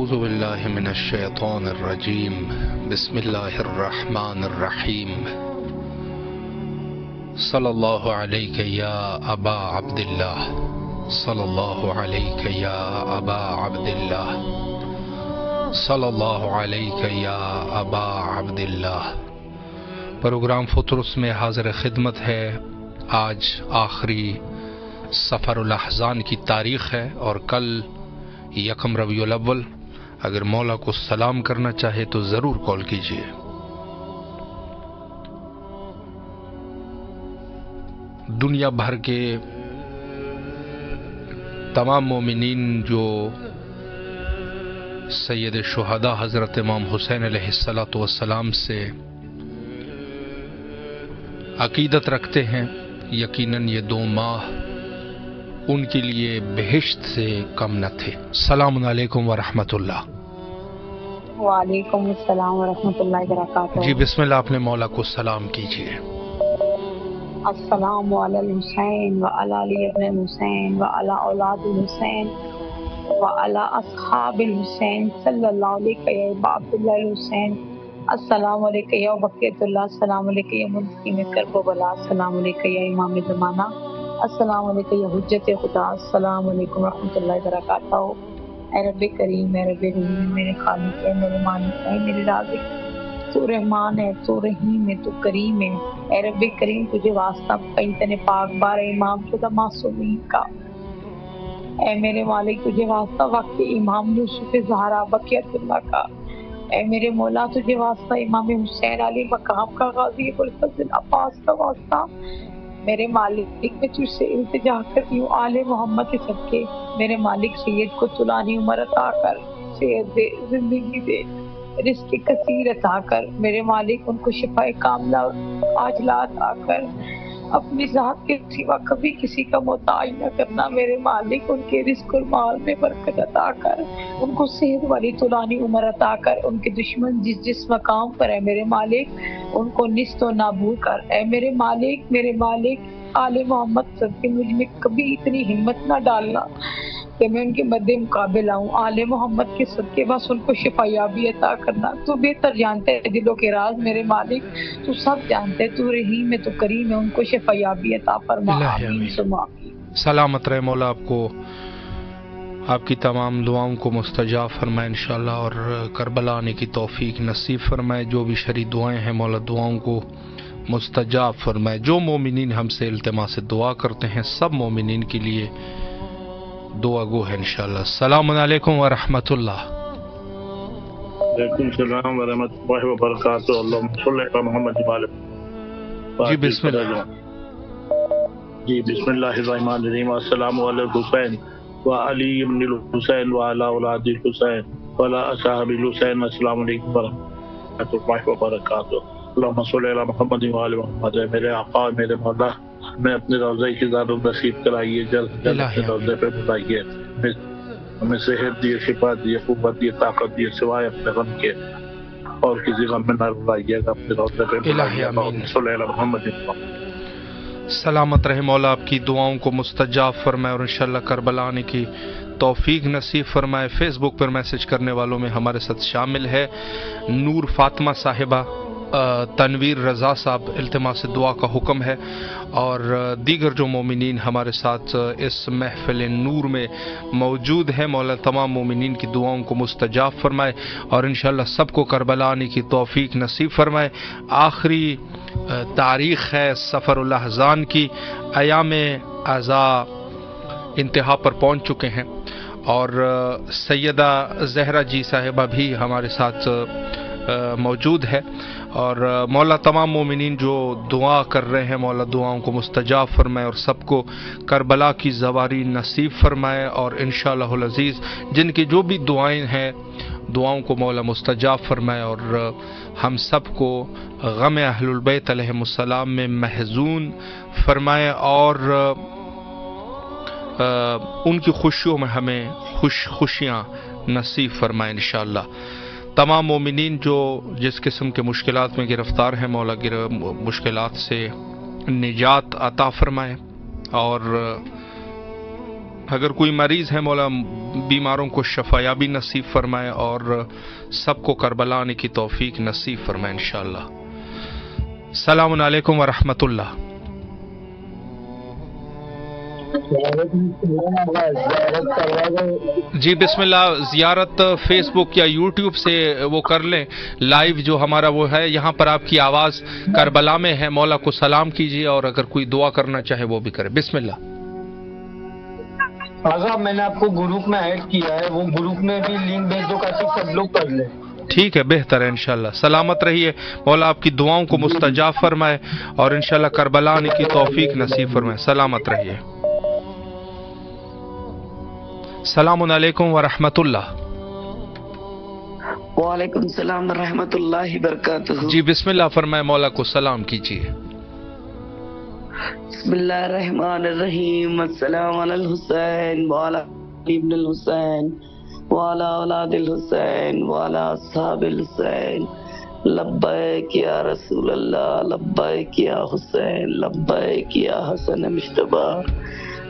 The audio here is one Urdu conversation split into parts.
اعوذ باللہ من الشیطان الرجیم بسم اللہ الرحمن الرحیم صلی اللہ علیک یا ابا عبداللہ صلی اللہ علیک یا ابا عبداللہ صلی اللہ علیک یا ابا عبداللہ۔ پروگرام فطرس میں حاضر خدمت ہے۔ آج آخری سفر الاحزان کی تاریخ ہے اور کل یکم ربیع الاول۔ اگر مولا کو سلام کرنا چاہے تو ضرور کال کیجیے۔ دنیا بھر کے تمام مومنین جو سید شہداء حضرت امام حسین علیہ السلام سے عقیدت رکھتے ہیں، یقیناً یہ 2 ماہ ان کے لیے بہشت سے کم نہ تھے۔ السلام علیکم ورحمۃ اللہ۔ وعلیکم السلام ورحمۃ اللہ وبرکاتہ۔ جی بسم اللہ، اپنے مولا کو سلام کیجیے۔ السلام علی الحسین وعلی علی ابن الحسین وعلی اولاد الحسین وعلی اصحاب الحسین صلی اللہ علیہ یا ابا عبداللہ الحسین۔ السلام علیکم یا بقیت اللہ، السلام علیکم یا منقم کرب و بلا، السلام علیکم یا امام زمانہ، السلام علیکم یا حجت خدا، السلام علیکم ورحمۃ اللہ وبرکاتہ۔ اے رب کریم، اے رب رحیم، میرے خالق ہے، میرے مالک ہے، میرے رازق، تو رحمان ہے، تو رحیم ہے، تو کریم ہے۔ اے رب کریم، تجھے واسطہ پینتن پاک بار امام شدہ معصومین کا، اے میرے مالک تجھے واسطہ وقت امام یوسف زہرا بقیت اللہ کا، اے میرے مولا تجھے واسطہ امام حسین علی مقام کا غازی ابوالفضل عباس کا واسطہ، میرے مالک میں تجھ سے التجا کرتی ہوں آل محمد کے صدقے، میرے مالک سید کو طولانی عمر عطا کر، صحت دے، زندگی دے، رزق کثیر عطا کر، میرے مالک ان کو شفاء کاملہ عاجلہ عطا کر، اپنی ذات کے سوا کبھی کسی کا محتاج نہ کرنا، میرے مالک ان کے رزق اور مال میں برکت عطا کر، ان کو صحت والی طولانی عمر عطا کر، ان کے دشمن جس مقام پر ہے میرے مالک ان کو نیست و نابود کر، اے میرے مالک آل محمد صدقے مجھ میں کبھی اتنی ہمت نہ ڈالنا کہ میں ان کے مد مقابل آؤں، آل محمد کے صدقے بس ان کو شفا یابی عطا کرنا، تو بہتر جانتے ہے دلوں کے راز میرے مالک، تو سب جانتے ہے، تو رحیم ہے، تو کریم ہے، ان کو شفا یابی عطا فرما، آمین ثم آمین۔ سلامت رہے مولا، آپ کو آپ کی تمام دعاؤں کو مستجاب فرمائے انشاءاللہ، اور کربلا آنے کی توفیق نصیب فرمائے۔ جو بھی شرعی دعائیں ہیں مولا دعاؤں کو مستجاب فرمائے۔ جو مومنین ہم سے التماس دعا کرتے ہیں سب مومنین کے لیے دعا گو ہے انشاءاللہ۔ السلام علیکم ورحمۃ اللہ۔ وعلیکم السلام ورحمۃ اللہ وبرکاتہ۔ اللہم صلی علی محمد وعلی جی بسم اللہ۔ جی بسم اللہ الرحمن الرحیم۔ السلام علی الحسین وعلی ابن الحسین وعلی اولاد الحسین وعلی اصحاب الحسین۔ السلام علیکم ورحمۃ اللہ وبرکاتہ۔ اللہم صلی علی محمد وعلی محمد۔ میرے آقا، میرے مولا، میں اپنے روضہ کی زیارت نصیب کرائیے، جلد اپنے روضے پہ بلائیے، ہمیں صحت دیے، شفا دیے، قوت دیے، طاقت دیے، سوائے اپنے غم کے اور کسی غم میں نہ بلائیے گا، اپنے روضے پہ بلائیے گا۔ صلی علی محمد۔ سلامت رہے مولا، آپ کی دعاؤں کو مستجاب فرمائے اور انشاءاللہ کربلا آنے کی توفیق نصیب فرمائے۔ فیس بک پر میسج کرنے والوں میں ہمارے ساتھ شامل ہے نور فاطمہ صاحبہ، تنویر رضا صاحب، التماس دعا کا حکم ہے، اور دیگر جو مومنین ہمارے ساتھ اس محفل نور میں موجود ہیں، مولا تمام مومنین کی دعاؤں کو مستجاب فرمائے اور انشاءاللہ سب کو کربلا آنے کی توفیق نصیب فرمائے۔ آخری تاریخ ہے سفر الاحزان کی، ایام عزا انتہا پر پہنچ چکے ہیں، اور سیدہ زہرا جی صاحبہ بھی ہمارے ساتھ موجود ہے، اور مولا تمام مومنین جو دعا کر رہے ہیں مولا دعاؤں کو مستجاب فرمائے اور سب کو کربلا کی زواری نصیب فرمائے، اور انشاءاللہ العزیز جن کی جو بھی دعائیں ہیں دعاؤں کو مولا مستجاب فرمائے، اور ہم سب کو غم اہل البیت علیہم السلام میں محزون فرمائے، اور ان کی خوشیوں میں ہمیں خوشیاں نصیب فرمائے انشاءاللہ۔ تمام مومنین جو جس قسم کے مشکلات میں گرفتار ہیں مولا مشکلات سے نجات عطا فرمائے، اور اگر کوئی مریض ہے مولا بیماروں کو شفایابی نصیب فرمائے اور سب کو کربلا آنے کی توفیق نصیب فرمائے انشاءاللہ۔ السلام علیکم ورحمۃ اللہ۔ جی بسم اللہ، زیارت فیس بک یا یوٹیوب سے وہ کر لیں، لائیو جو ہمارا وہ ہے، یہاں پر آپ کی آواز کربلا میں ہے، مولا کو سلام کیجیے اور اگر کوئی دعا کرنا چاہے وہ بھی کرے۔ بسم اللہ۔ صاحب میں نے آپ کو گروپ میں ایڈ کیا ہے، وہ گروپ میں بھی لنک بھیج دو تاکہ سب لوگ کر لیں۔ ٹھیک ہے، بہتر ہے انشاءاللہ۔ سلامت رہیے، مولا آپ کی دعاؤں کو مستجاب فرمائے اور انشاءاللہ کربلا آنے کی توفیق نصیب فرمائے۔ سلامت رہیے۔ السلام علیکم ورحمۃ اللہ۔ وعلیکم السلام ورحمۃ اللہ وبرکاتہ۔ جی بسم اللہ فرمائے، مولا کو سلام کیجیے۔ بسم اللہ الرحمن الرحیم۔ السلام علی الحسین وعلی علی ابن الحسین وعلی اولاد الحسین وعلی اصحاب الحسین۔ لبیک یا رسول اللہ، لبیک یا حسین، لبیک یا حسن مجتبی،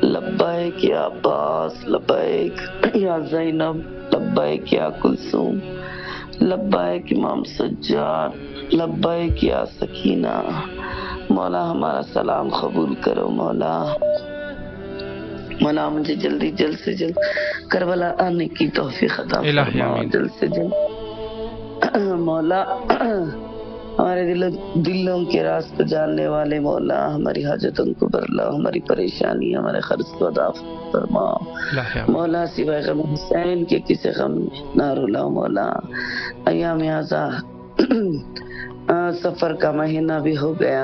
لبیک یا عباس، لبیک یا زینب، لبیک یا کلثوم، لبیک امام سجاد، لبیک یا سکینہ۔ مولا ہمارا سلام قبول کرو مولا۔ مولا مجھے جلد سے جلد کربلا آنے کی توفیق عطا فرما، جلد سے جلد مولا۔ ہمارے دلوں کے راز کو جاننے والے مولا، ہماری حاجتوں کو برلا، ہماری پریشانی، ہمارے قرض کو ادا فرما مولا۔ سوائے غم حسین کے کسی غم نہ رلا مولا۔ ایام ازا سفر کا مہینہ بھی ہو گیا،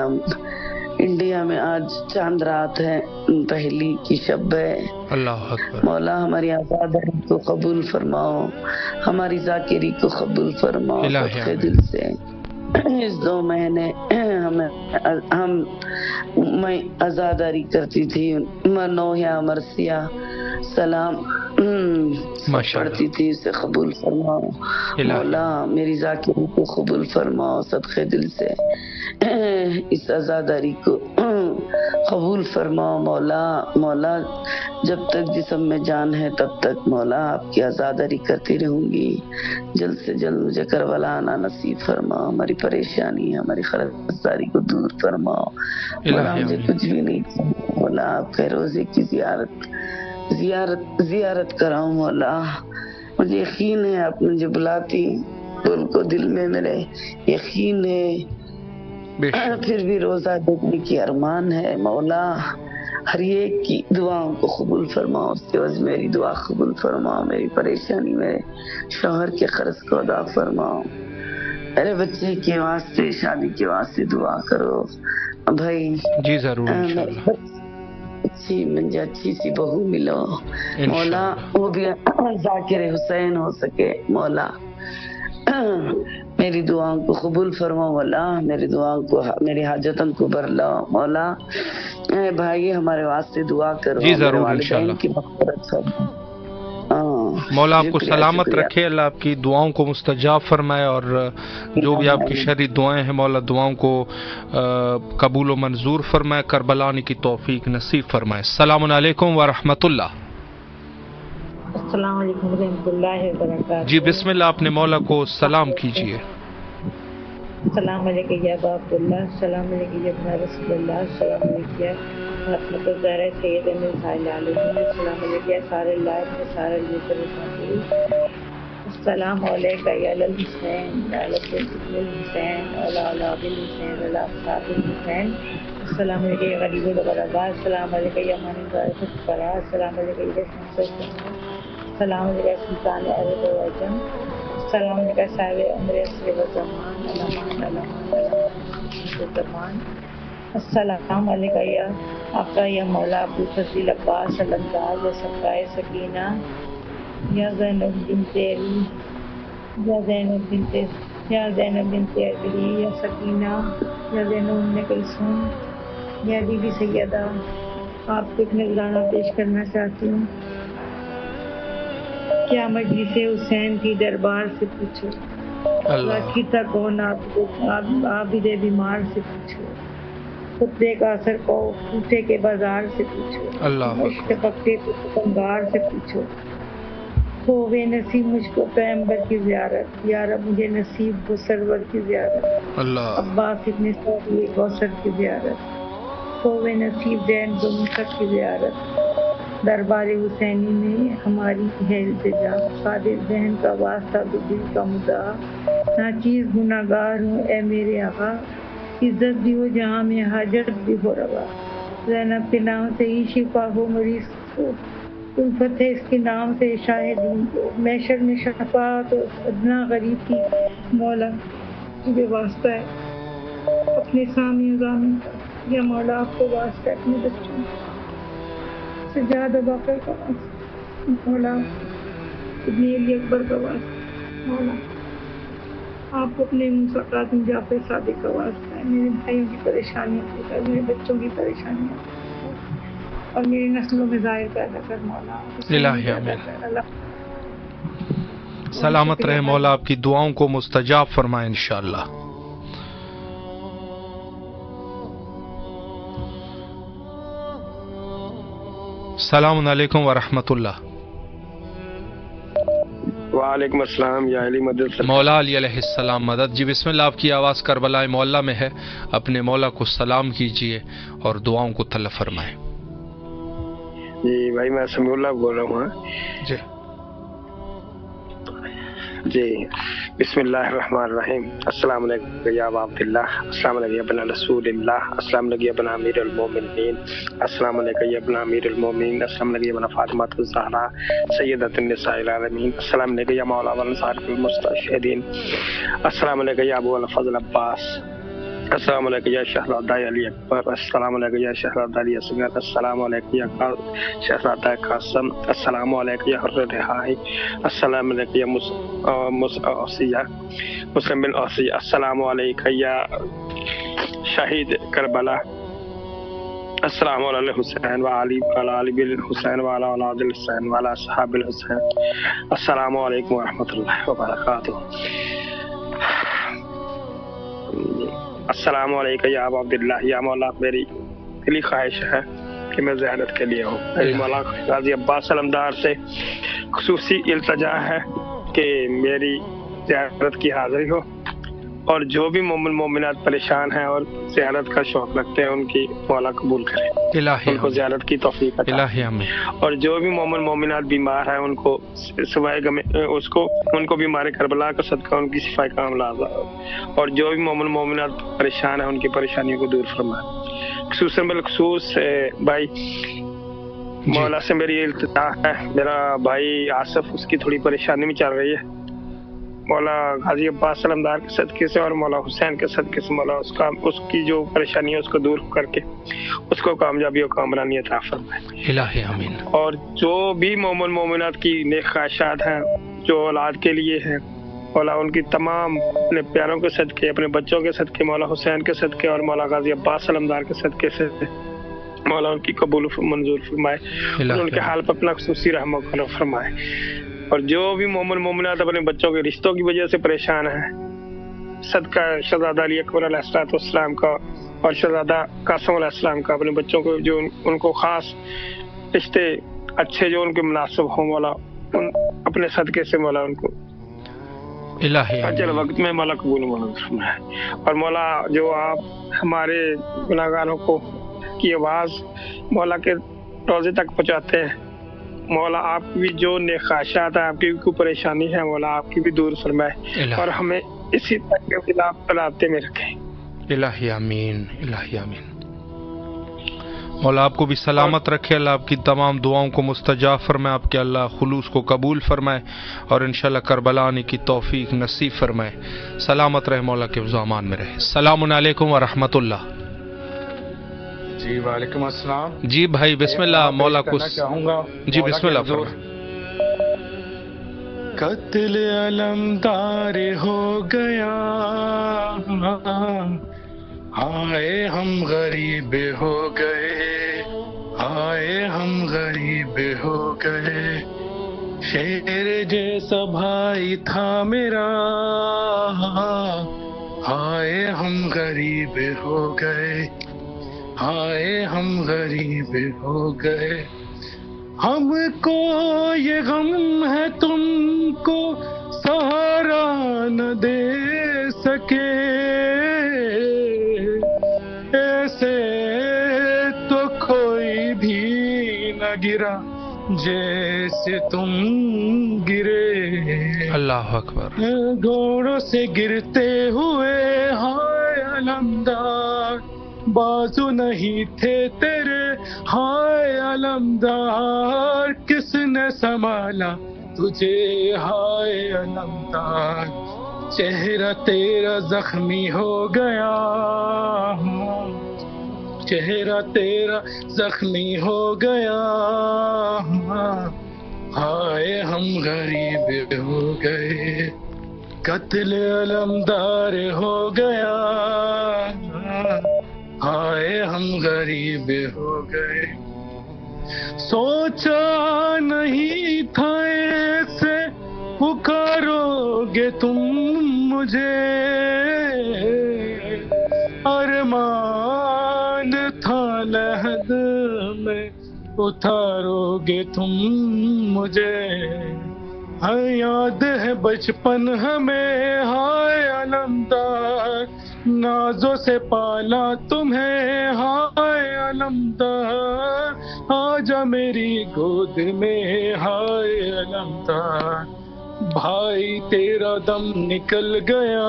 انڈیا میں آج چاند رات ہے، پہلی کی شب ہے۔ اللہ اکبر۔ مولا ہماری آزادی کو قبول فرماؤ، ہماری ذاکری کو قبول فرماؤ صدقے دل سے۔ اس 2 مہینے میں عزاداری کرتی تھی، منویا مرثیہ سلام پڑھتی تھی، اسے قبول فرماؤ مولا۔ میری ذاکری کو قبول فرماؤ صدقے دل سے، اس عزاداری کو قبول فرماؤ مولا۔ مولا جب تک جسم میں جان ہے تب تک مولا آپ کی عزاداری کرتی رہوں گی، جلد سے جلد مجھے کربلا آنا نصیب فرماؤ، ہماری پریشانی ہماری قرضداری کو دور فرماؤ مولا۔ مجھے کچھ بھی نہیں چاہیے مولا، آپ کے روزے کی زیارت کراؤں مولا۔ مجھے یقین ہے آپ مجھے بلاتی، ان کو دل میں میرے یقین ہے، پھر بھی روزہ دیکھنے کی ارمان ہے مولا۔ ہر ایک کی دعاؤں کو قبول فرماؤ، اس کے بعد میری دعا قبول فرماؤ، میری پریشانی میرے شوہر کے قرض کو ادا فرماؤ، میرے بچے کے واسطے شادی کے واسطے دعا کرو بھائی۔ جی ضرور انشاءاللہ۔ اچھی سی بہو ملو مولا، وہ بھی ذاکر حسین ہو سکے مولا۔ میری دعاؤں کو قبول فرما مولا، میری دعاؤں کو، میری حاجتوں کو برلا مولا۔ اے بھائی ہمارے واسطے دعا کرو، جی ضرور انشاءاللہ۔ کی مغفرت فرما مولا آپ کو سلامت رکھے، اللہ آپ کی دعاؤں کو مستجاب فرمائے اور جو بھی آپ کی شرعی دعائیں ہیں مولا دعاؤں کو قبول و منظور فرمائے، کربلا آنے کی توفیق نصیب فرمائے۔ السلام علیکم ورحمۃ اللہ۔ السلام علیکم ورحمۃ اللہ وبرکاتہ۔ جی بسم اللہ، اپنے مولا کو سلام کیجیے۔ السلام علیکم یا ابا عبداللہ، السلام علیکم یا ابن رسول اللہ، السلام علیکم یا رحمت الزہرا سید نساء العالمین، السلام علیکم یا سارے لائف میں سارے لیڈر رسول، السلام علیکم یا الحسین ابن الحسین وعلی اولاد الحسین وعلی اصحاب الحسین، السلام علیکم یا غریب الغرباء، السلام علیکم یا من ذائقۃ الفلاح، السلام علیکم یا شمس السماء، السلام علیکم یا سلطان عرب و عجم، السلام علیکم صاحب عمر عصر و زمان، الامان زمان، السلام علیکم یا آقا یا مولا ابو الفضل عباس الانصار یا صفائے سکینہ یا زینب بنت علی یا زینب بنت علی یا سکینہ یا زینب ام کلثوم یا بی بی سیدہ، آپ کو ایک نذرانہ پیش کرنا چاہتی ہوں۔ کیا مجلس حسین کی دربار سے پوچھو، راکھی تک ہو عابد بیمار سے پوچھو، خطبے کا اثر کو کوفے کے بازار سے پوچھو، اللہ مشق پکڑے تو دکاندار سے پوچھو، ہوئے نصیب مجھ کو پیغمبر کی زیارت، یا رب مجھے نصیب ہو سرور کی زیارت، اللہ عباس ابن سعدی کوثر کی زیارت، ہوئے نصیب زین بن مصعب کی زیارت، دربار حسینی میں ہماری ہے التجا، صادق ذہن کا واسطہ تو دل کا مدعا، ناچیز گناہگار ہوں اے میرے آقا، عزت بھی ہو جہاں میں حاجت بھی ہو روا، زینب کے نام سے ہی شفا ہو مریض کو، الفت ہے اس کے نام سے شاہدین کو، محشر میں شفاعت و ادنا غریب کی، مولا تجھے واسطہ ہے اپنے سامع ضامن کا، یا مولا آپ کو واسطہ ہے اپنے بچوں کا، سجاد باقر کا واسطہ، مولا ابن علی اکبر کا واسطہ، مولا آپ کو اپنے موسیٰ کاظم جعفر صادق کا واسطہ ہے، میرے بھائیوں کی پریشانیاں دور کر، میرے بچوں کی پریشانیاں دور کر، اور میری نسلوں میں ظاہر پیدا کر مولا، الہی آمین۔ سلامت رہے مولا، آپ کی دعاؤں کو مستجاب فرمائے انشاءاللہ۔ السلام علیکم ورحمۃ اللہ۔ وعلیکم السلام یا علی مدد۔ مولا علی علیہ السلام مدد۔ جی بسم اللہ، آپ کی آواز کربلا معلیٰ میں ہے، اپنے مولا کو سلام کیجئے اور دعاؤں کو طلب فرمائیں۔ جی بھائی میں سمیع اللہ بول رہا ہوں۔ جی جی بسم اللہ الرحمن الرحیم۔ السلام علیکم یا ابا عبداللہ، السلام علیکم یا ابن رسول اللہ، السلام علیکم یا ابن امیر المومنین، السلام علیکم یا ابن امیر المومنین، السلام علیکم یا ابن فاطمہ الزہرا سیدۃ النساء العالمین، السلام علیکم یا مولا والانصار المستشہدین، السلام علیکم یا ابو الفضل عباس، السلام علیکم یا شہزادہ علی اکبر، السلام علیکم یا شہزادہ علی اصغر، السلام علیکم یا شہزادہ قاسم، السلام علیکم یا حر رہائی، السلام علیکم یا مسلم بن اوسیہ، السلام علیکم یا شہید کربلا، السلام علی الحسین وعلی علی الحسین وعلی اولاد الحسین وعلی اصحاب الحسین، السلام علیکم ورحمۃ اللہ وبرکاتہ۔ السلام علیکم یا ابا عبداللہ، یا مولا میری دلی خواہش ہے کہ میں زیارت کے لیے ہوں، میری مولا غازی عباس علمدار سے خصوصی التجا ہے کہ میری زیارت کی حاضری ہو، اور جو بھی مومن مومنات پریشان ہیں اور زیارت کا شوق رکھتے ہیں ان کی مولا قبول کرے، ان کو زیارت کی توفیق عطا، اور جو بھی مومن مومنات بیمار ہیں ان کو سوائے ان کو بیمار کربلا کا صدقہ ان کی شفا کاملہ عطا، اور جو بھی مومن مومنات پریشان ہیں ان کی پریشانیوں کو دور فرمائے۔ خصوصاً بالخصوص بھائی مولا سے میری التجا ہے، میرا بھائی آصف اس کی تھوڑی پریشانی میں چل رہی ہے، مولا غازی عباس علمدار کے صدقے سے اور مولا حسین کے صدقے سے مولا اس کی جو پریشانی ہے اس کو دور کر کے اس کو کامیابی و کامرانی عطا فرمائے، الہی آمین۔ اور جو بھی مومن مومنات کی نیک خواہشات ہیں جو اولاد کے لیے ہیں، مولا ان کی تمام اپنے پیاروں کے صدقے، اپنے بچوں کے صدقے، مولا حسین کے صدقے اور مولا غازی عباس علمدار کے صدقے سے مولا ان کی قبول منظور فرمائے، اور ان کے حال پر اپنا خصوصی رحم و کرم فرمائے، اور جو بھی مومن مومنات اپنے بچوں کے رشتوں کی وجہ سے پریشان ہیں، صدقہ شہزادہ علی اکبر علیہ السلام کا اور شہزادہ قاسم علیہ السلام کا، اپنے بچوں کو جو ان کو خاص رشتے اچھے جو ان کے مناسب ہوں، مولا اپنے صدقے سے مولا ان کو اجل وقت میں مولا قبول فرمائے، اور مولا جو آپ ہمارے گناہگاروں کو کی آواز مولا کے روزے تک پہنچاتے ہیں، مولا آپ کی بھی جو نیک خواہشات ہیں، آپ کی بھی کوئی پریشانی ہے، مولا آپ کی بھی دور فرمائے اور ہمیں اسی طرح کے خلاف رابطے میں رکھیں، الہی آمین، الہی آمین۔ مولا آپ کو بھی سلامت رکھے، اللہ آپ کی تمام دعاؤں کو مستجاب فرمائے، آپ کے اللہ خلوص کو قبول فرمائے اور انشاءاللہ کربلا آنے کی توفیق نصیب فرمائے۔ سلامت رہے، مولا کے حفظ و امان میں رہے۔ السلام علیکم ورحمۃ اللہ۔ جی وعلیکم السلام۔ جی بھائی بسم اللہ، مولا کو جی بسم اللہ فرمائیں۔ قتل علمدار ہو گیا، ہائے ہم غریب ہو گئے، ہائے ہم غریب ہو گئے، شیر جیسا بھائی تھا میرا، ہائے ہم غریب ہو گئے، ہائے ہم غریب ہو گئے. ہم کو یہ غم ہے تم کو سہارا نہ دے سکے، ایسے تو کوئی بھی نہ گرا جیسے تم گرے. اللہ اکبر. گھوڑوں سے گرتے ہوئے ہائے علمدار، بازو نہیں تھے تیرے ہائے علمدار، کس نے سنبھالا تجھے ہائے علمدار. چہرہ تیرا زخمی ہو گیا، چہرہ تیرا زخمی ہو گیا، ہائے ہم غریب ہو گئے. قتل علمدار ہو گیا، ہائے ہم غریب ہو گئے. سوچا نہیں تھا ایسے پکارو گے تم مجھے، ارمان تھا لحد میں اتارو گے تم مجھے. یاد ہے بچپن ہمیں ہائے علمدار، نازوں سے پالا تمہیں ہائے علمدار، آجا میری گود میں ہائے علمدار. بھائی تیرا دم نکل گیا،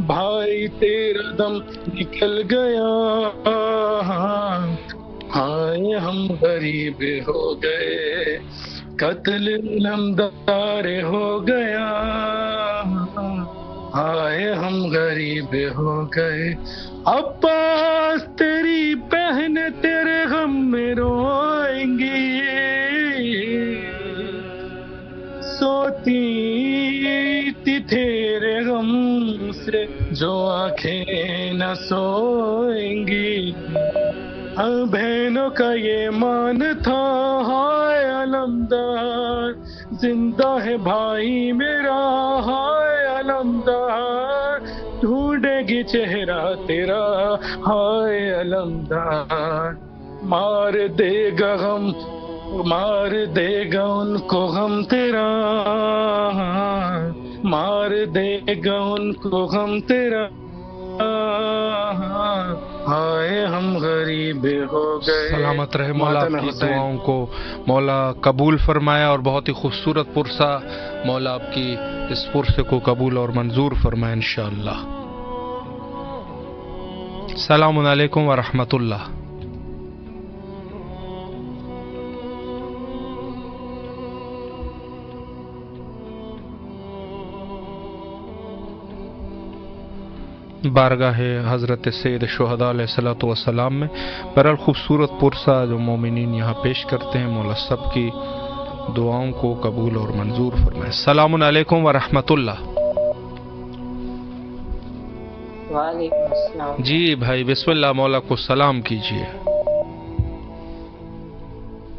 بھائی تیرا دم نکل گیا، ہائے ہم غریب ہو گئے. قتل علمدار ہو گیا، ہائے ہم غریب ہو گئے. عباس تیری بہن تیرے غم میں روئیں گی، سوتی تھی تیرے غم سے جو آنکھیں نہ سوئیں گی. بہنوں کا یہ مان تھا ہائے علمدار، زندہ ہے بھائی میرا ہائے علمدار، ڈھونڈے گی چہرہ تیرا ہائے علمدار. مار دے گا غم، مار دے گا ان کو غم تیرا، مار دے گا ان کو غم تیرا، ہائے ہم غریب ہو گئے. سلامت رہے مولا، آپ کی دعاؤں کو مولا قبول فرمایا اور بہت ہی خوبصورت پرسہ. مولا آپ کی اس پرسے کو قبول اور منظور فرمائے انشاءاللہ. السلام علیکم ورحمۃ اللہ. بارگاہ حضرت سید شہداء علیہ الصلوۃ والسلام میں برال خوبصورت پرسہ جو مومنین یہاں پیش کرتے ہیں، مولا سب کی دعاؤں کو قبول اور منظور فرمائے. السلام علیکم ورحمۃ اللہ. وعلیکم السلام. جی بھائی بسم اللہ، مولا کو سلام کیجیے.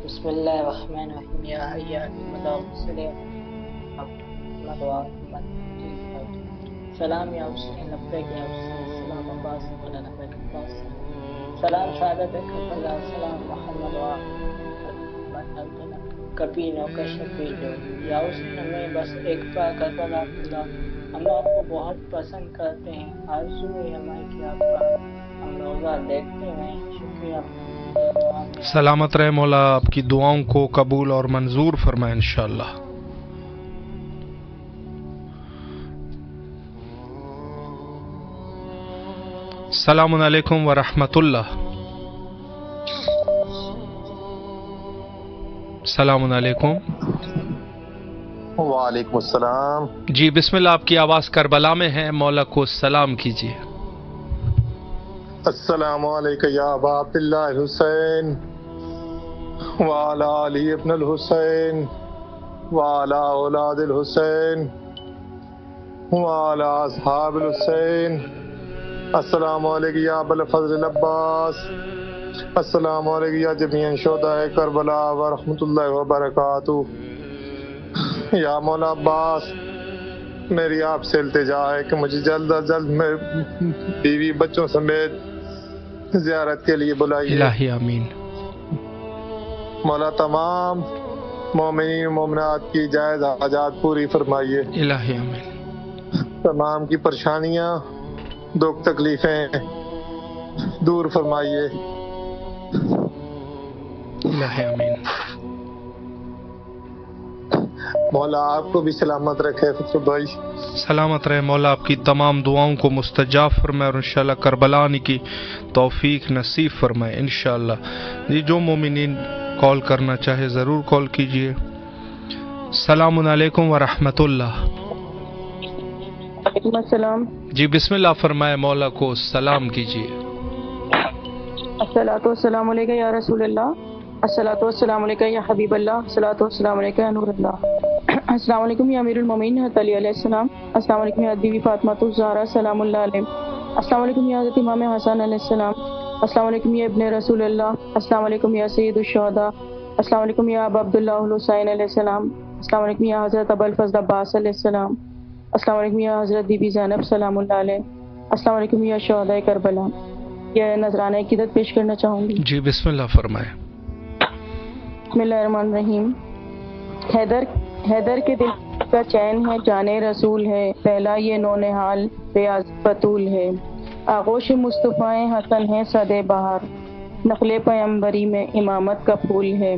بسم اللہ الرحمن الرحیم. یا ایھا الملائکۃ سلام یا حسین لبیک یا حسین، سلام عباس علی نبیک عباس، سلام سعادت کربلا، سلام محمد و کبینوں کا شفیع جو یا حسین. ہمیں بس ایک بار کربلا اللہ، ہم آپ کو بہت پسند کرتے ہیں، آرزو ہے ہماری کہ آپ کا ہم روزہ دیکھتے ہیں. شکریہ. سلامت رہے مولا، آپ کی دعاؤں کو قبول اور منظور فرمائے انشاءاللہ. السلام علیکم ورحمۃ اللہ. السلام علیکم. وعلیکم السلام. جی بسم اللہ، آپ کی آواز کربلا میں ہے، مولا کو سلام کیجیے. السلام علیکم یا ابا عبداللہ الحسین وعلی علی ابن الحسین وعلی اولاد الحسین وعلی اصحاب الحسین. السلام علیکم یا ابا الفضل العباس. السلام علیکم یا جمیع شہداء کربلا ورحمۃ اللہ وبرکاتہ. یا مولا عباس، میری آپ سے التجا ہے کہ مجھے جلد از جلد میں بیوی بچوں سمیت زیارت کے لیے بلائیے. الہی آمین. مولا تمام مومنین مومنات کی جائز حاجات پوری فرمائیے. الہی آمین. تمام کی پریشانیاں دکھ تکلیفیں دور فرمائیے. الہی آمین. مولا آپ کو بھی سلامت رکھے. فطر بھائی سلامت رہے. مولا آپ کی تمام دعاؤں کو مستجاب فرمائے اور انشاءاللہ کربلا آنے کی توفیق نصیب فرمائے انشاءاللہ. جی جو مومنین کال کرنا چاہے ضرور کال کیجئے. السلام علیکم ورحمۃ اللہ. وعلیکم السلام. جی بسم اللہ فرمائے. مولا کو سلام کیجئے. الصلاۃ والسلام علیکہ یا رسول اللہ. الصلاۃ والسلام علیکہ یا حبیب اللہ. الصلاۃ والسلام علیکہ یا نور اللہ. السلام علیکم یا امیر المومنین حضرت علی علیہ السلام. السلام علیکم یا بیوی فاطمہ الزہرا سلام اللہ علیہ. السلام علیکم یا حضرت امام حسن علیہ السلام. السلام علیکم یا ابن رسول اللہ. السلام علیکم یا سید الشہداء. السلام علیکم یا ابا عبداللہ الحسین علیہ السلام. السلام علیکم یا حضرت ابو الفضل عباس علیہ السلام. السلام علیکم یا حضرت بی بی زینب سلام اللہ علیہ. السلام علیکم یا شہداء کربلا. یہ نذرانہ عقیدت پیش کرنا چاہوں گی. جی بسم اللہ فرمائے. بسم اللہ الرحمن الرحیم. حیدر کے دل کا چین ہے جانے رسول ہے. پہلا یہ نونہال ریاض بطول ہے. آغوش مصطفیٰ حسن ہے صدے بہار. نخل پیمبری میں امامت کا پھول ہے.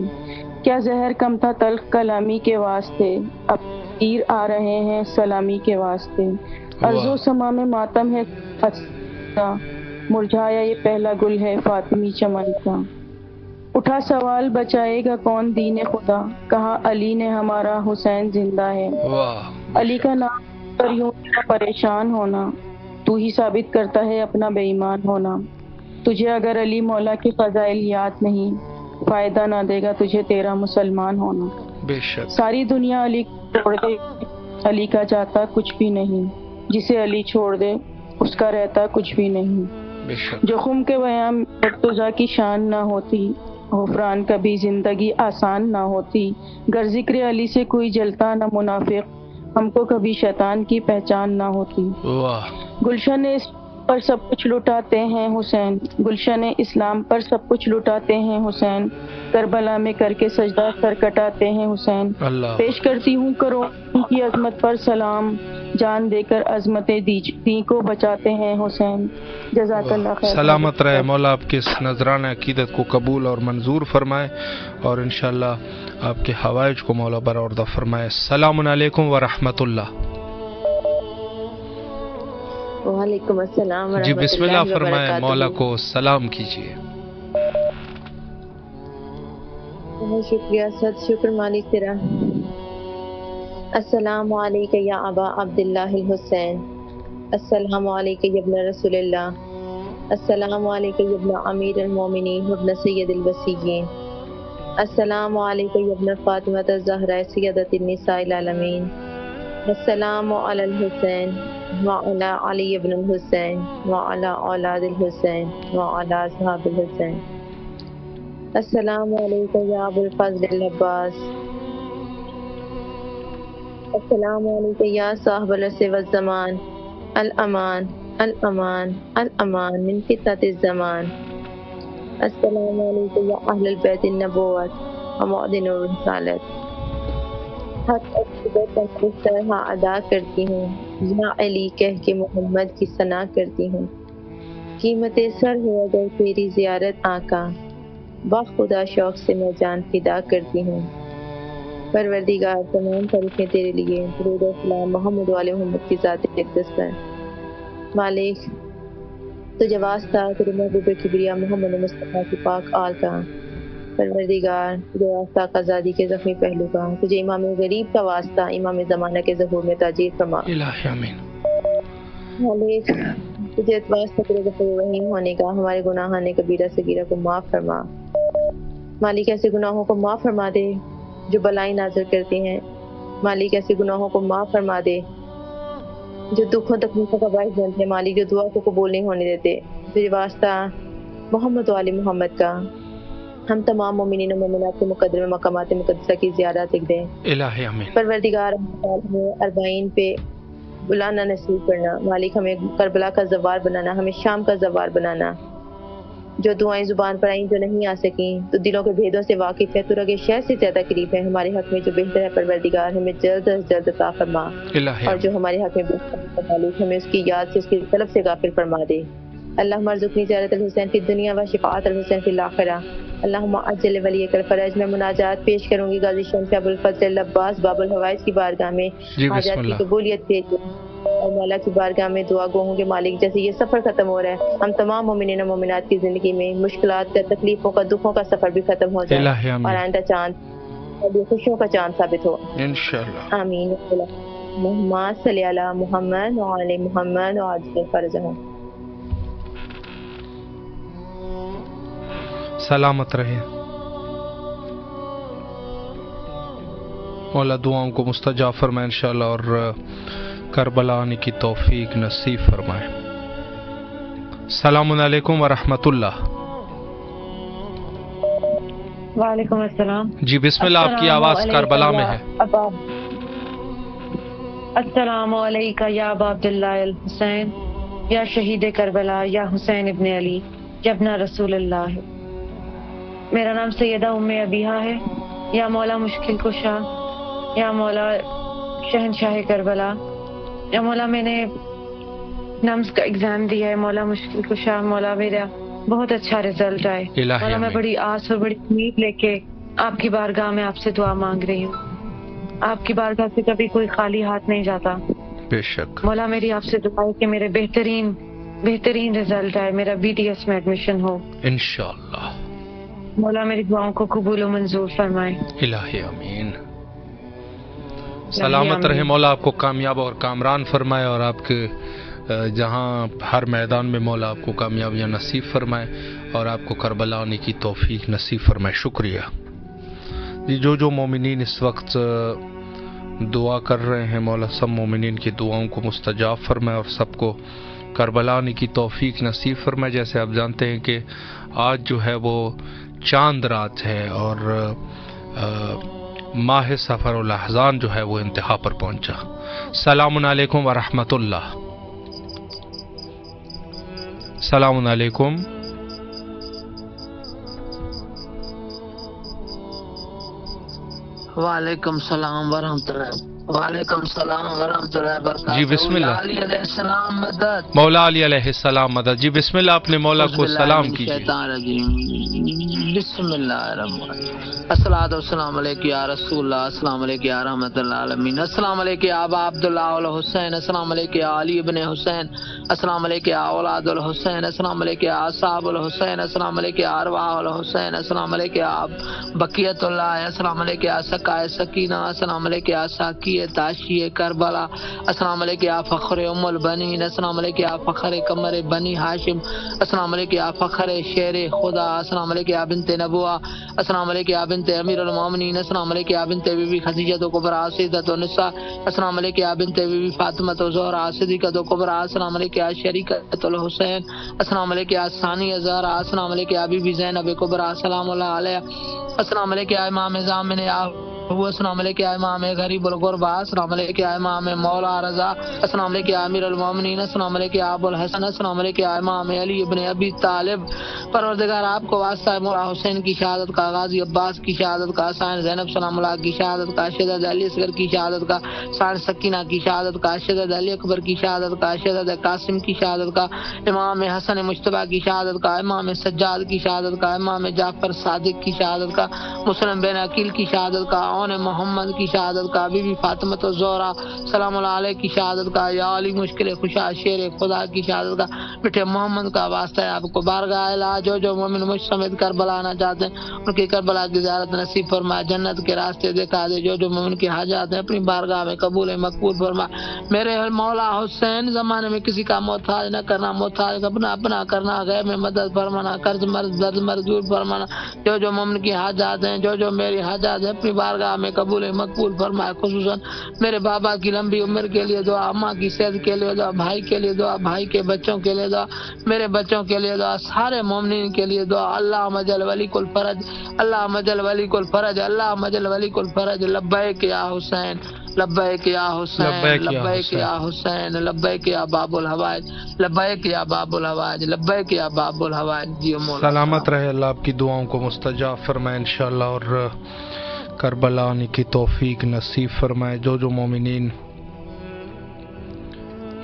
کیا زہر کم تھا تلخ کلامی کے واسطے. اب تیر آ رہے ہیں سلامی کے واسطے. ارض و سما میں ماتم ہے مرجھایا یہ پہلا گل ہے فاطمی چمن کا. اٹھا سوال بچائے گا کون دین خدا. کہا علی نے ہمارا حسین زندہ ہے. علی کا نام پر یوں پریشان ہونا. تو ہی ثابت کرتا ہے اپنا بے ایمان ہونا. تجھے اگر علی مولا کی فضائل یاد نہیں فائدہ نہ دے گا تجھے تیرا مسلمان ہونا. بے شک ساری دنیا علی چھوڑ دے علی کا جاتا کچھ بھی نہیں. جسے علی چھوڑ دے اس کا رہتا کچھ بھی نہیں. بے شک جو خم کے ویام مرتضیٰ کی شان نہ ہوتی غفران کبھی زندگی آسان نہ ہوتی. گر ذکر علی سے کوئی جلتا نہ منافق ہم کو کبھی شیطان کی پہچان نہ ہوتی. گلشن پر سب کچھ لٹاتے ہیں حسین. گلشن اسلام پر سب کچھ لٹاتے ہیں حسین. کربلا میں کر کے سجدہ سر کٹاتے ہیں حسین. پیش کرتی ہوں کرو ان کی عظمت پر سلام. جان دے کر عظمت دین کو بچاتے ہیں حسین. جزاک اللہ خیر. سلامت رہے. مولا آپ کے اس نذرانہ عقیدت کو قبول اور منظور فرمائے اور انشاءاللہ آپ کے حوائج کو مولا برآوردہ فرمائے. السلام علیکم ورحمۃ اللہ. وعلیکم السلام ورحمۃ اللہ. جی بسم اللہ فرمائے. مولا کو سلام کیجیے. بہت شکریہ. صد شکر مالک تیرا. السلام علیکم یا ابا عبداللہ الحسین. السلام علیکم یا ابن رسول اللہ. السلام علیکم یا ابن امیر المومنین ابن سید الوصیین. السلام علیکم یا ابن فاطمہ الزہرا سیدۃ النساء العالمین. السلام علی الحسین وعلی علی ابن الحسین وعلی اولاد الحسین وعلی اصحاب الحسین. السلام علیکم یا ابو الفضل العباس. السلام علیکم یا صاحب العصر والزمان. الامان الامان الامان من فتنة الزمان. السلام علیکم یا اہل البیت النبوت ومعدن الرسالت. حق عقیدت اس طرح ادا کرتی ہوں یا علی کہہ کے محمد کی ثنا کرتی ہوں. قیمت سر ہو اگر تیری زیارت آقا بخدا شوق سے میں جان فدا کرتی ہوں. پروردگار تمام تعریفیں تیرے لیے. درود و سلام محمد و آل محمد کی ذات اقدس پر. مالک تجھے واسطہ تیرے محبوب کبریا محمد مصطفیٰ کی پاک آل کا. پروردگار تجھے واسطہ قزادی کے زخمی پہلو کا. تجھے امام غریب کا واسطہ امام زمانہ کے ظہور میں تاجیر فرما. الہی آمین. مالک تجھے واسطہ تیرے غفور رحیم ہونے کا. ہمارے گناہان کبیرہ صغیرہ کو معاف فرما. مالک ایسے گناہوں کو معاف فرما دے جو بلائی نازل کرتے ہیں. مالک ایسے گناہوں کو معاف فرما دے جو دکھوں تکلیفوں کا باعث بنتے ہیں. مالک جو دعا کو قبول نہیں ہونے دیتے. تجھے واسطہ محمد و آل محمد کا ہم تمام مومنین و مومنات کے مقدر میں مقامات مقدسہ کی زیارت لکھ دیں. الہی آمین. پروردگار ہمیں اربعین پہ بلانا نصیب کرنا. مالک ہمیں کربلا کا زوار بنانا. ہمیں شام کا زوار بنانا. جو دعائیں زبان پر آئیں جو نہیں آ سکیں، تو دلوں کے بھیدوں سے واقف ہے، تو رگ شہر سے زیادہ قریب ہے، ہمارے حق میں جو بہتر ہے پروردگار ہمیں جلد از جلد عطا فرما، اور جو ہمارے حق میں بہتر ہے تعلق ہمیں اس کی یاد سے، اس کی طلب سے غافل فرما دے۔ اللہم ارزقنی زیارت الحسین فی الدنیا و شفاعت الحسین فی الاخرہ۔ اللہم عجل ولیک الفرج۔ میں مناجات پیش کروں گی غازی شمس ابو الفضل عباس باب الحوائج کی بارگاہ میں، حاجات کی قبولیت کے لیے، اور مولا کی بارگاہ میں دعا گو ہوں گے مالک جیسے یہ سفر ختم ہو رہا ہے، ہم تمام مومنین و مومنات کی زندگی میں مشکلات کا، تکلیفوں کا، دکھوں کا سفر بھی ختم ہو جائے، اور آئندہ چاند خوشیوں کا چاند ثابت ہو انشاءاللہ، آمین۔ محمد صلی علی محمد وعلی محمد وعجل فرجہم۔ سلامت رہے مولا، دعاؤں کو مستجاب فرمائے انشاءاللہ، اور کربلا آنے کی توفیق نصیب فرمائے۔ السلام علیکم ورحمۃ اللہ۔ وعلیکم السلام۔ جی بسم اللہ، آپ کی آواز کربلا میں ہے۔ السلام علیکم یا ابا عبداللہ الحسین، یا شہید کربلا، یا حسین ابن علی، یا ابن رسول اللہ۔ میرا نام سیدہ ام ابیہا ہے۔ یا مولا مشکل کشا، یا مولا شہنشاہ کربلا، یا مولا میں نے نمز کا ایگزام دیا ہے، مولا مشکل کشا، مولا میرا بہت اچھا رزلٹ آئے، مولا میں بڑی آس اور بڑی امید لے کے آپ کی بارگاہ میں آپ سے دعا مانگ رہی ہوں۔ آپ کی بارگاہ سے کبھی کوئی خالی ہاتھ نہیں جاتا، بے شک۔ مولا میری آپ سے دعا ہے کہ میرے بہترین رزلٹ آئے، میرا BTS میں ایڈمیشن ہو انشاءاللہ۔ مولا میری دعاؤں کو قبول و منظور فرمائے الہی آمین۔ سلامت رہے مولا، آپ کو کامیاب اور کامران فرمائے، اور آپ کے جہاں ہر میدان میں مولا آپ کو کامیابیاں نصیب فرمائے، اور آپ کو کربلا آنے کی توفیق نصیب فرمائے۔ شکریہ جی۔ جو مومنین اس وقت دعا کر رہے ہیں مولا، سب مومنین کی دعاؤں کو مستجاب فرمائے، اور سب کو کربلا آنے کی توفیق نصیب فرمائے۔ جیسے آپ جانتے ہیں کہ آج جو ہے وہ چاند رات ہے، اور ماہ سفر الاحزان جو ہے وہ انتہا پر پہنچا۔ السلام علیکم ورحمۃ اللہ۔ السلام علیکم۔ وعلیکم السلام ورحمۃ اللہ۔ وعلیکم السلام ورحمۃ اللہ وبرکاتہ۔ جی بسم اللہ۔ علی علیہ السلام مدد۔ مولا علی علیہ السلام مدد۔ جی بسم اللہ، اپنے مولا کو سلام کیجیے۔ بسم اللہ الرحمن الرحیم۔ الصلاۃ والسلام علیک یا رسول اللہ، السلام علیک یا رحمۃ اللہ العالمین، السلام علیک یا ابا عبداللہ الحسین، السلام علیک یا علی ابن حسین، السلام علیک یا اولاد الحسین، السلام علیک یا اصحاب الحسین، السلام علیک یا ارواح الحسین، السلام علیک یا بقیت اللہ، السلام علیک یا سقائے سکینہ، السلام علیک یا ساکی تاشی کربلا، السلام علیکم یا فخر ام البنین، السلام علیکم یا فخر قمر بنی ہاشم، السلام علیکم یا فخر شیر خدا، السلام علیکم یا بنت نبوہ، السلام علیکم یا بنت امیر المومنین، السلام علیکم یا بنت بی بی خدیجہ کبریٰ سیدۃ النساء، السلام علیکم یا بنت بی بی فاطمہ زہرا صدیقہ کبریٰ، السلام علیکم یا شریکۃ الحسین، السلام علیکم یا ثانیہ زہرا، السلام علیکم یا بی بی زینب کبریٰ سلام اللہ علیہ، السلام علیکم یا امام ضامن السلام علیکم یا امام غریب الغربا، السلام علیکم یا امام مولا رضا، السلام علیکم یا امیر المومنین، السلام علیکم یا ابو الحسن، السلام علیکم یا امام علی ابن ابی طالب۔ پروردگار آپ کو واسطہ ہے مولا حسین کی شہادت کا، غازی عباس کی شہادت کا، سائن زینب سلام اللہ کی شہادت کا، شہزادہ علی اصغر کی شہادت کا، سائن سکینہ کی شہادت کا، شہزادہ علی اکبر کی شہادت کا، شہزادہ قاسم کی شہادت کا، امام حسن مجتبیٰ کی شہادت کا، امام سجاد کی شہادت کا، امام جعفر صادق کی شہادت کا، مسلم بن عقیل کی شہادت کا، اون محمد کی شہادت کا، بی بی فاطمہ زہرا سلام اللہ علیہ کی شہادت کا، یا علی مشکل خوشا شیر خدا کی شہادت کا، میٹھے محمد کا واسطہ ہے آپ کو بارگاہ الہ جو مومن مجھ سمیت کربلا آنا چاہتے ہیں ان کی کربلا کی زیارت نصیب فرما، جنت کے راستے دکھا دے، جو مومن کی حاجات ہیں اپنی بارگاہ میں قبول مقبول فرما۔ میرے مولا حسین زمانے میں کسی کا محتاج نہ کرنا، محتاج اپنا کرنا، غیب میں مدد فرمانا، قرض مرض درد مردود فرمانا، جو مومن کی حاجات ہیں، جو میری حاجات ہیں اپنی بارگاہ میں قبول مقبول فرمائے۔ خصوصاً میرے بابا کی لمبی عمر کے لیے دعا، اماں کی صحت کے لیے دعا، بھائی کے لیے دعا، بھائی کے بچوں کے لیے دعا، میرے بچوں کے لیے دعا، سارے مومنین کے لیے دعا۔ اللہ مجل ولی کل فرج، اللہ مجل ولی کل فرج، اللہ مجل ولی کل فرج، لبیک یا حسین، لبیک یا حسین لبیک یا حسین لبیک یا باب الحوائج لبیک یا باب الحوائج لبیک یا باب الحوائج. جی مولا سلامت رہے، اللہ آپ کی دعاؤں کو مستجاب فرمائے انشاءاللہ، اور کربلا آنے کی توفیق نصیب فرمائے. جو مومنین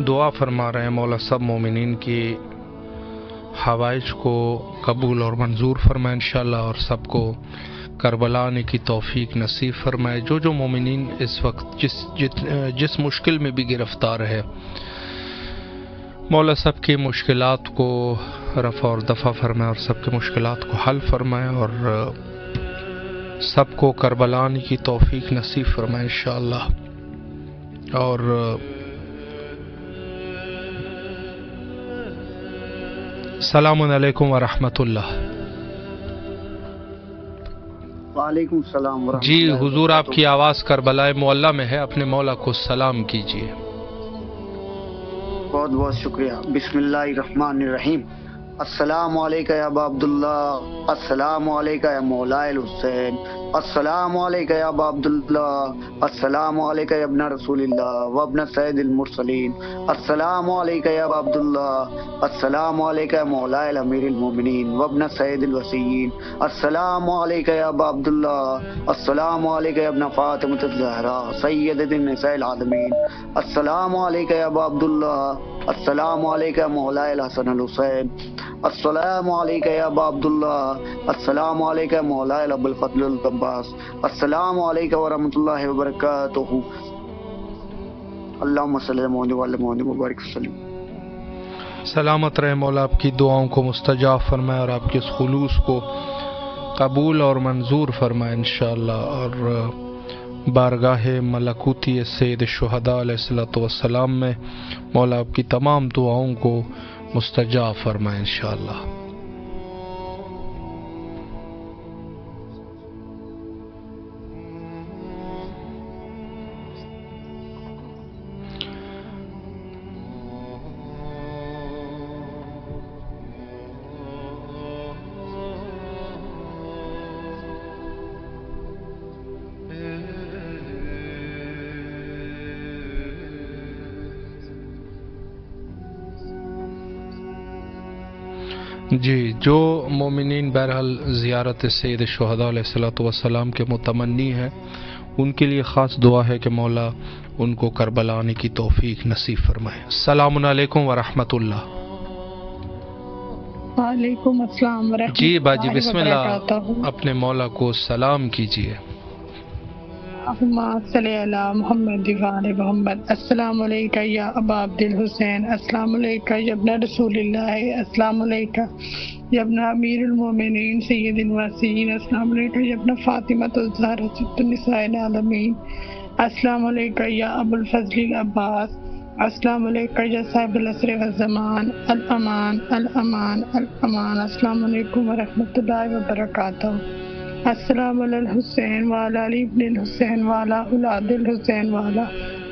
دعا فرما رہے ہیں مولا، سب مومنین کی حوائج کو قبول اور منظور فرمائے انشاءاللہ، اور سب کو کربلا آنے کی توفیق نصیب فرمائے. جو مومنین اس وقت جس مشکل میں بھی گرفتار ہے مولا، سب کی مشکلات کو رفع اور دفع فرمائے، اور سب کی مشکلات کو حل فرمائے، اور سب کو کربلا آنے کی توفیق نصیب فرمائے انشاءاللہ. اور السلام علیکم ورحمۃ اللہ. وعلیکم السلام ورحمۃ اللہ. جی حضور، آپ کی آواز کربلا معلیٰ میں ہے، اپنے مولا کو سلام کیجیے. بہت بہت شکریہ. بسم اللہ الرحمن الرحیم. السلام علیکم یا ابا عبداللہ، السلام علیکم یا مولا الحسین، السلام علیکم یا ابا عبداللہ، السلام علیکم یا ابن رسول اللہ و ابن سید المرسلین، السلام علیکم یا ابا عبداللہ، السلام علیکم یا مولا امیر المومنین و ابن سید الوسیین، السلام علیکم یا ابا عبداللہ، السلام علیکم یا ابن فاطمۃ الزہراء سیدۃ النساء العالمین، السلام علیکم یا ابا عبداللہ، السلام علیکم یا مولا الحسن الحسین، السلام علیکم یا ابا عبداللہ، السلام علیکم یا مولا ابو الفضل العباس، السلام علیکم ورحمۃ اللہ وبرکاتہ. اللہم صلی علی محمد وعلی محمد وبارک وسلم. سلامت رہے مولا، آپ کی دعاؤں کو مستجاب فرمائے، اور آپ کے اس خلوص کو قبول اور منظور فرمائے انشاءاللہ، اور بارگاہ ملکوتی سید الشہداء علیہ الصلوۃ والسلام میں مولا آپ کی تمام دعاؤں کو مستجاب فرمائے انشاءاللہ. جی، جو مومنین بہرحال زیارت سید الشہداء علیہ الصلوۃ والسلام کے متمنی ہیں، ان کے لیے خاص دعا ہے کہ مولا ان کو کربلا آنے کی توفیق نصیب فرمائے. السلام علیکم ورحمۃ اللہ. وعلیکم السلام ورحمۃ اللہ. جی باجی بسم اللہ، اپنے مولا کو سلام کیجیے. اللہم صلی علی محمد وعلی محمد. السلام علیکم یا ابا عبد الحسین، السلام علیکم یا ابن رسول اللہ، السلام علیکم یا ابن امیر المومنین سید الواسین، السلام علیکم یا ابن فاطمۃ الزہرا ست النساء العالمین، السلام علیکم یا ابو الفضل العباس، السلام علیکم یا صاحب العصر والزمان، الامان الامان الامان. السلام علیکم ورحمۃ اللہ وبرکاتہ. السلام علی الحسین وعلی علی ابن الحسین وعلی اولاد الحسین وعلی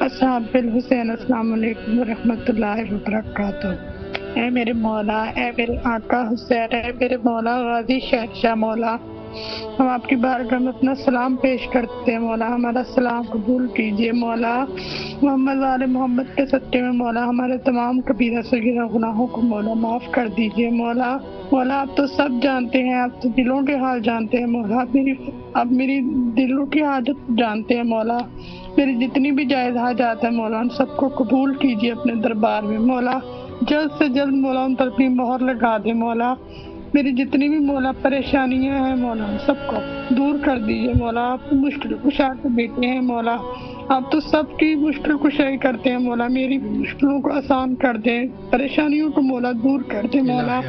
اصحاب الحسین. السلام علیکم ورحمۃ اللہ وبرکاتہ. اے میرے مولا، اے میرے آقا حسین، اے میرے مولا غازی شہنشاہ مولا، ہم آپ کی بارگاہ میں اپنا سلام پیش کرتے ہیں مولا، ہمارا سلام قبول کیجیے مولا. محمد وعلی محمد کے صدقے میں مولا ہمارے تمام کبیرہ صغیرہ گناہوں کو مولا معاف کر دیجیے مولا. مولا آپ تو سب جانتے ہیں، آپ تو دلوں کے حال جانتے ہیں مولا. آپ میری دلوں کی حاجت جانتے ہیں مولا. میری جتنی بھی جائز حاجات ہیں مولا ان سب کو قبول کیجیے اپنے دربار میں مولا. جلد سے جلد مولا ان پر اپنی مہر لگا دے مولا. میری جتنی بھی مولا پریشانیاں ہیں مولا ان سب کو دور کر دیجیے مولا. آپ مشکل کشا کے بیٹے ہیں مولا، آپ تو سب کی مشکل کشائی کرتے ہیں مولا. میری مشکلوں کو آسان کر دیں، پریشانیوں کو مولا دور کر دیں مولا.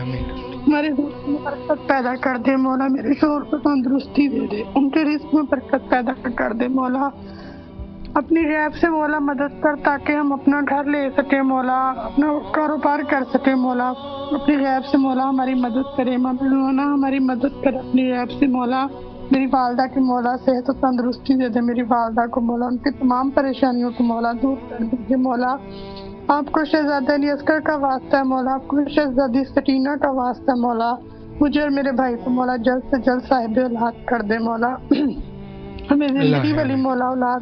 ہمارے رزق میں برکت پیدا کر دے مولا. میرے شوہر کو تندرستی دے دے، ان کے رزق میں برکت پیدا کر دے مولا. اپنی غیب سے مولا مدد کر تاکہ ہم اپنا گھر لے سکیں مولا، اپنا کاروبار کر سکیں مولا. اپنی غیب سے مولا ہماری مدد کرے مولا، ہماری مدد کرے اپنی غیب سے مولا. میری والدہ کی مولا صحت و تندرستی دے دے میری والدہ کو مولا. ان کی تمام پریشانیوں کو مولا دور کر دیجیے مولا. آپ کو شہزادہ علی اصغر کا واسطہ ہے مولا، آپ کو شہزادی سکینہ کا واسطہ ہے مولا. مجھے اور میرے بھائی کو مولا جلد سے جلد صاحب اولاد کر دے مولا. ہمیں زندگی والی مولا اولاد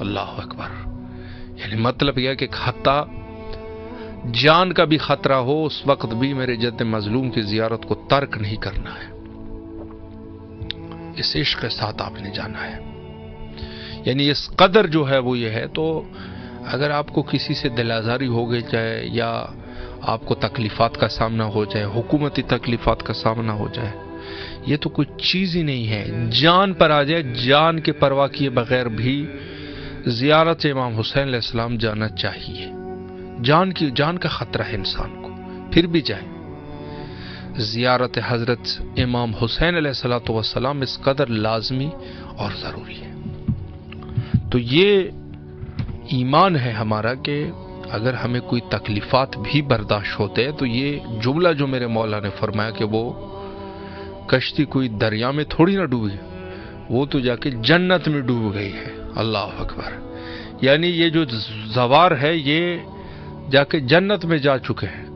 اللہ اکبر. یعنی مطلب یہ کہ حتیٰ جان کا بھی خطرہ ہو اس وقت بھی میرے جد مظلوم کی زیارت کو ترک نہیں کرنا ہے. اس عشق کے ساتھ آپ نے جانا ہے. یعنی اس قدر جو ہے وہ یہ ہے. تو اگر آپ کو کسی سے دل آزاری ہو گئی جائے یا آپ کو تکلیفات کا سامنا ہو جائے, حکومتی تکلیفات کا سامنا ہو جائے, یہ تو کوئی چیز ہی نہیں ہے. جان پر آ جائے, جان کے پرواہ کیے بغیر بھی زیارت امام حسین علیہ السلام جانا چاہیے. جان کا خطرہ ہے انسان کو, پھر بھی جائے. زیارت حضرت امام حسین علیہ السلام اس قدر لازمی اور ضروری ہے. تو یہ ایمان ہے ہمارا کہ اگر ہمیں کوئی تکلیفات بھی برداشت ہوتے ہیں تو یہ جملہ جو میرے مولا نے فرمایا کہ وہ کشتی کوئی دریا میں تھوڑی نہ ڈوبی, وہ تو جا کے جنت میں ڈوب گئی ہے. اللہ اکبر. یعنی یہ جو زوار ہے یہ جا کے جنت میں جا چکے ہیں,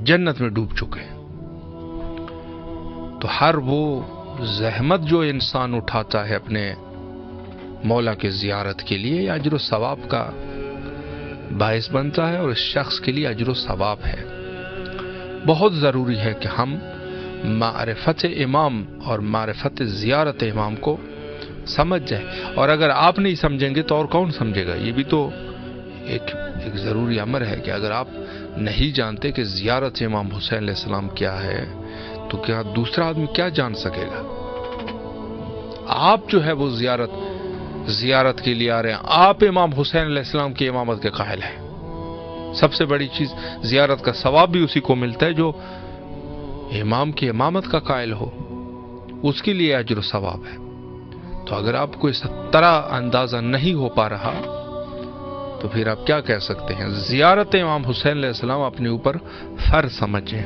جنت میں ڈوب چکے ہیں. تو ہر وہ زحمت جو انسان اٹھاتا ہے اپنے مولا کے زیارت کے لیے, یہ اجر و ثواب کا باعث بنتا ہے اور اس شخص کے لیے اجر و ثواب ہے. بہت ضروری ہے کہ ہم معرفت امام اور معرفت زیارت امام کو سمجھ جائیں. اور اگر آپ نہیں سمجھیں گے تو اور کون سمجھے گا؟ یہ بھی تو ایک ضروری امر ہے کہ اگر آپ نہیں جانتے کہ زیارت امام حسین علیہ السلام کیا ہے تو کیا دوسرا آدمی کیا جان سکے گا؟ آپ جو ہے وہ زیارت کے لیے آ رہے ہیں, آپ امام حسین علیہ السلام کی امامت کے قائل ہیں. سب سے بڑی چیز زیارت کا ثواب بھی اسی کو ملتا ہے جو امام کی امامت کا قائل ہو, اس کے لیے اجر و ثواب ہے. تو اگر آپ کو اس طرح اندازہ نہیں ہو پا رہا تو پھر آپ کیا کہہ سکتے ہیں؟ زیارت امام حسین علیہ السلام اپنے اوپر فرض سمجھیں.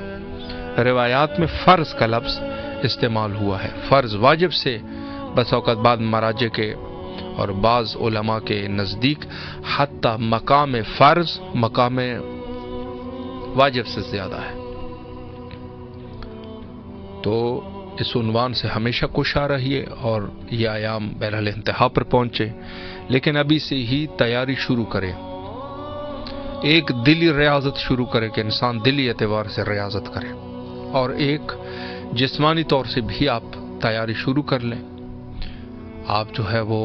روایات میں فرض کا لفظ استعمال ہوا ہے. فرض واجب سے بس اوقات بعد مراجع کے اور بعض علماء کے نزدیک حتی مقام فرض مقام واجب سے زیادہ ہے. تو اس عنوان سے ہمیشہ کوشاں رہیے اور یہ ایام بہرحال انتہا پر پہنچے, لیکن ابھی سے ہی تیاری شروع کریں. ایک دلی ریاضت شروع کرے کہ انسان دلی اعتبار سے ریاضت کرے, اور ایک جسمانی طور سے بھی آپ تیاری شروع کر لیں. آپ جو ہے وہ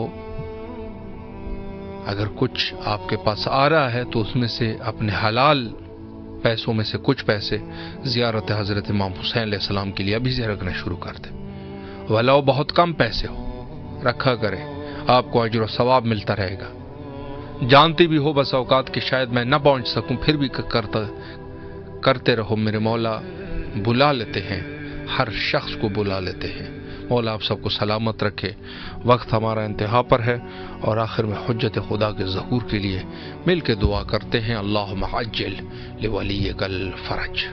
اگر کچھ آپ کے پاس آ رہا ہے تو اس میں سے اپنے حلال پیسوں میں سے کچھ پیسے زیارت حضرت امام حسین علیہ السلام کے لیے ابھی سے رکھنا شروع کر دیں. ولو بہت کم پیسے ہو رکھا کریں, آپ کو اجر و ثواب ملتا رہے گا. جانتے بھی ہو بس اوقات کہ شاید میں نہ پہنچ سکوں, پھر بھی کرتے رہو. میرے مولا بلا لیتے ہیں, ہر شخص کو بلا لیتے ہیں. مولا آپ سب کو سلامت رکھے. وقت ہمارا انتہا پر ہے اور آخر میں حجت خدا کے ظہور کے لیے مل کے دعا کرتے ہیں. اللہم عجل لولیک الفرج.